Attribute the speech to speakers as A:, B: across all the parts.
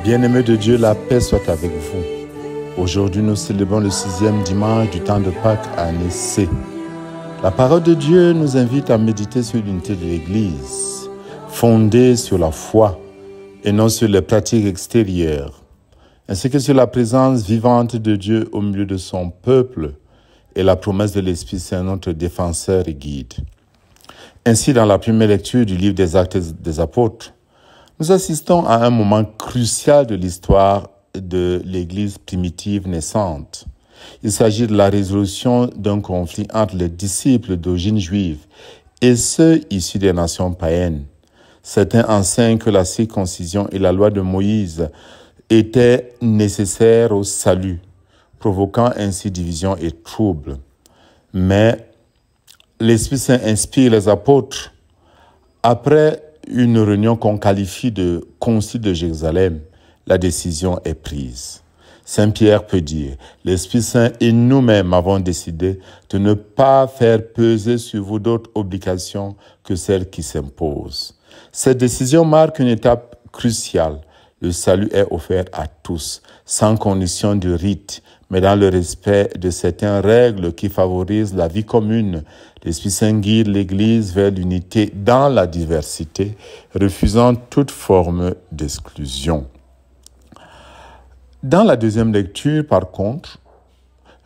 A: Bien-aimés de Dieu, la paix soit avec vous. Aujourd'hui, nous célébrons le 6e dimanche du temps de Pâques à année C. La parole de Dieu nous invite à méditer sur l'unité de l'Église, fondée sur la foi et non sur les pratiques extérieures, ainsi que sur la présence vivante de Dieu au milieu de son peuple et la promesse de l'Esprit Saint, notre défenseur et guide. Ainsi, dans la première lecture du livre des Actes des Apôtres, nous assistons à un moment crucial de l'histoire de l'Église primitive naissante. Il s'agit de la résolution d'un conflit entre les disciples d'origine juive et ceux issus des nations païennes. Certains enseignent que la circoncision et la loi de Moïse étaient nécessaires au salut, provoquant ainsi division et trouble. Mais l'Esprit Saint inspire les apôtres. Après une réunion qu'on qualifie de Concile de Jérusalem, la décision est prise. Saint Pierre peut dire, l'Esprit Saint et nous-mêmes avons décidé de ne pas faire peser sur vous d'autres obligations que celles qui s'imposent. Cette décision marque une étape cruciale. Le salut est offert à tous, sans condition de rite, mais dans le respect de certaines règles qui favorisent la vie commune. L'Esprit Saint guide l'Église vers l'unité dans la diversité, refusant toute forme d'exclusion. Dans la deuxième lecture, par contre,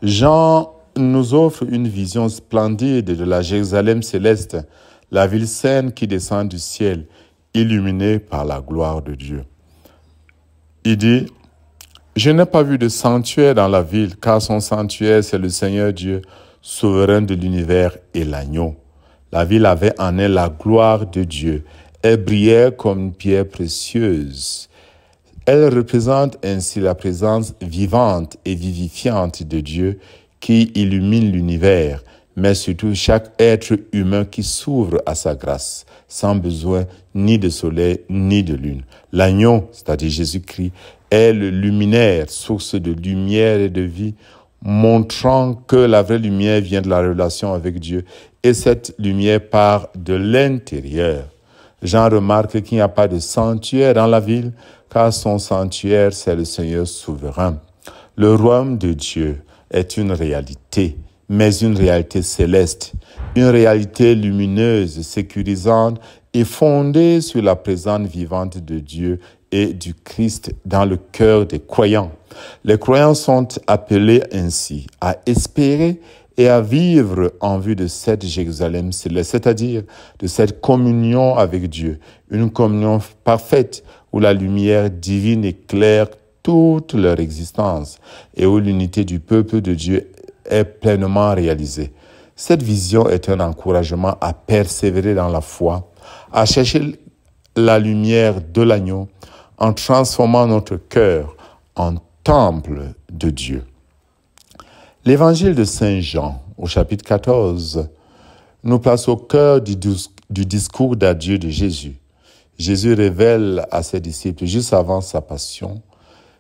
A: Jean nous offre une vision splendide de la Jérusalem céleste, la ville sainte qui descend du ciel, illuminée par la gloire de Dieu. Il dit, « Je n'ai pas vu de sanctuaire dans la ville, car son sanctuaire, c'est le Seigneur Dieu, souverain de l'univers et l'agneau. La ville avait en elle la gloire de Dieu. Elle brillait comme une pierre précieuse. Elle représente ainsi la présence vivante et vivifiante de Dieu qui illumine l'univers, mais surtout chaque être humain qui s'ouvre à sa grâce, sans besoin ni de soleil ni de lune. L'agneau, c'est-à-dire Jésus-Christ, est le luminaire, source de lumière et de vie, montrant que la vraie lumière vient de la relation avec Dieu, et cette lumière part de l'intérieur. Jean remarque qu'il n'y a pas de sanctuaire dans la ville, car son sanctuaire, c'est le Seigneur souverain. Le royaume de Dieu est une réalité, mais une réalité céleste, une réalité lumineuse, sécurisante et fondée sur la présence vivante de Dieu et du Christ dans le cœur des croyants. Les croyants sont appelés ainsi à espérer et à vivre en vue de cette Jérusalem céleste, c'est-à-dire de cette communion avec Dieu, une communion parfaite où la lumière divine éclaire toute leur existence et où l'unité du peuple de Dieu est pleinement réalisée. Cette vision est un encouragement à persévérer dans la foi, à chercher la lumière de l'agneau en transformant notre cœur en temple de Dieu. L'évangile de Saint Jean, au chapitre 14, nous place au cœur du discours d'adieu de Jésus. Jésus révèle à ses disciples, juste avant sa passion,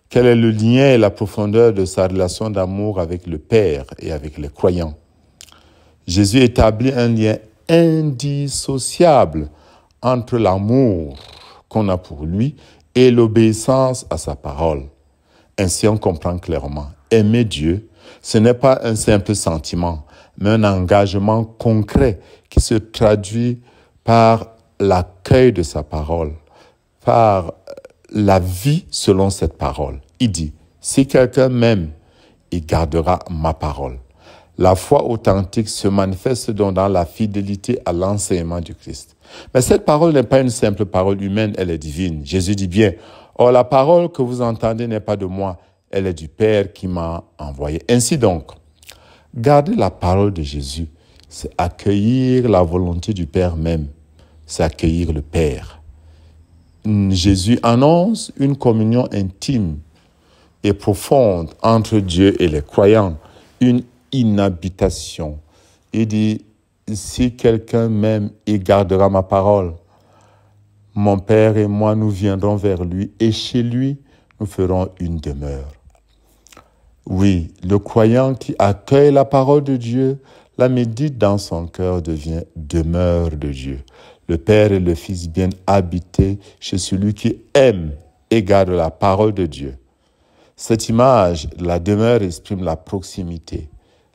A: quel est le lien et la profondeur de sa relation d'amour avec le Père et avec les croyants. Jésus établit un lien indissociable entre l'amour qu'on a pour lui et l'obéissance à sa parole. Ainsi, on comprend clairement, aimer Dieu, ce n'est pas un simple sentiment, mais un engagement concret qui se traduit par l'accueil de sa parole, par la vie selon cette parole. Il dit, si quelqu'un m'aime, il gardera ma parole. La foi authentique se manifeste donc dans la fidélité à l'enseignement du Christ. Mais cette parole n'est pas une simple parole humaine, elle est divine. Jésus dit bien, « Or la parole que vous entendez n'est pas de moi, elle est du Père qui m'a envoyé. » Ainsi donc, garder la parole de Jésus, c'est accueillir la volonté du Père même, c'est accueillir le Père. Jésus annonce une communion intime et profonde entre Dieu et les croyants, une inhabitation. Il dit, si quelqu'un m'aime, il gardera ma parole. Mon Père et moi, nous viendrons vers lui et chez lui, nous ferons une demeure. Oui, le croyant qui accueille la parole de Dieu, la médite dans son cœur, devient demeure de Dieu. Le Père et le Fils viennent habiter chez celui qui aime et garde la parole de Dieu. Cette image, la demeure exprime la proximité,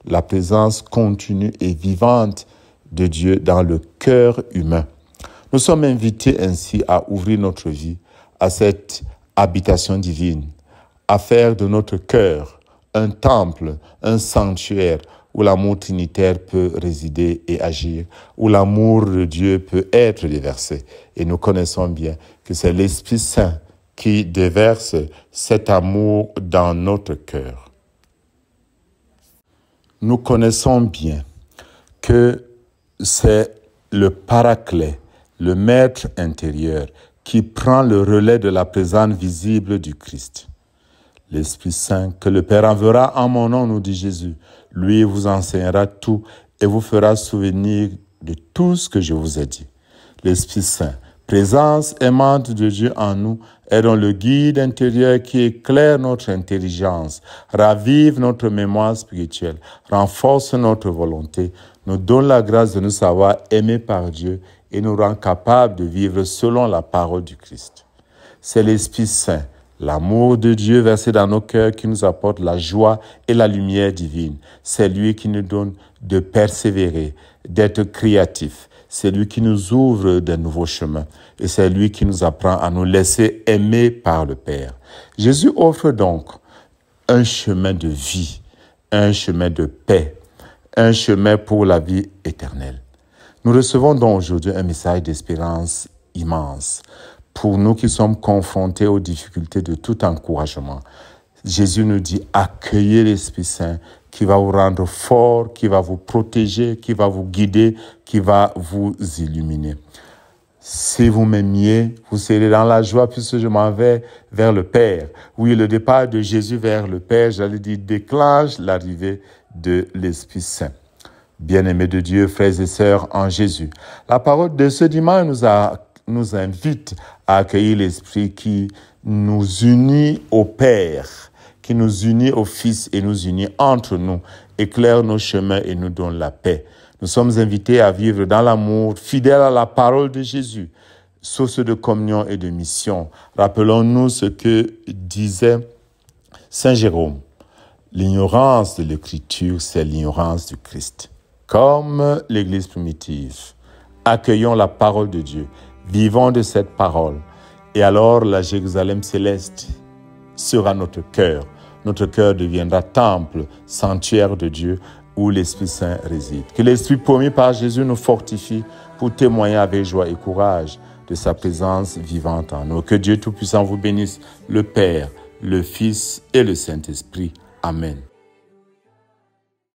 A: la présence continue et vivante de Dieu dans le cœur humain. Nous sommes invités ainsi à ouvrir notre vie à cette habitation divine, à faire de notre cœur un temple, un sanctuaire où l'amour trinitaire peut résider et agir, où l'amour de Dieu peut être déversé. Et nous connaissons bien que c'est l'Esprit Saint qui déverse cet amour dans notre cœur. Nous connaissons bien que c'est le Paraclet, le Maître intérieur, qui prend le relais de la présence visible du Christ. L'Esprit Saint que le Père enverra en mon nom, nous dit Jésus, lui vous enseignera tout et vous fera souvenir de tout ce que je vous ai dit. L'Esprit Saint, présence aimante de Dieu en nous, est donc le guide intérieur qui éclaire notre intelligence, ravive notre mémoire spirituelle, renforce notre volonté, nous donne la grâce de nous savoir aimés par Dieu et nous rend capables de vivre selon la parole du Christ. C'est l'Esprit Saint, l'amour de Dieu versé dans nos cœurs qui nous apporte la joie et la lumière divine. C'est lui qui nous donne de persévérer, d'être créatifs. C'est lui qui nous ouvre de nouveaux chemins. Et c'est lui qui nous apprend à nous laisser aimer par le Père. Jésus offre donc un chemin de vie, un chemin de paix, un chemin pour la vie éternelle. Nous recevons donc aujourd'hui un message d'espérance immense. Pour nous qui sommes confrontés aux difficultés de tout encouragement, Jésus nous dit, accueillez l'Esprit Saint qui va vous rendre fort, qui va vous protéger, qui va vous guider, qui va vous illuminer. Si vous m'aimiez, vous serez dans la joie puisque je m'en vais vers le Père. Oui, le départ de Jésus vers le Père, j'allais dire, déclenche l'arrivée de l'Esprit Saint. Bien-aimés de Dieu, frères et sœurs en Jésus, la parole de ce dimanche nous invite à accueillir l'Esprit qui nous unit au Père, qui nous unit au Fils et nous unit entre nous, éclaire nos chemins et nous donne la paix. Nous sommes invités à vivre dans l'amour, fidèle à la parole de Jésus, source de communion et de mission. Rappelons-nous ce que disait Saint Jérôme. L'ignorance de l'Écriture, c'est l'ignorance du Christ. Comme l'Église primitive, accueillons la parole de Dieu, vivons de cette parole. Et alors la Jérusalem céleste sera notre cœur. Notre cœur deviendra temple, sanctuaire de Dieu, où l'Esprit Saint réside. Que l'Esprit promis par Jésus nous fortifie pour témoigner avec joie et courage de sa présence vivante en nous. Que Dieu Tout-Puissant vous bénisse, le Père, le Fils et le Saint-Esprit. Amen.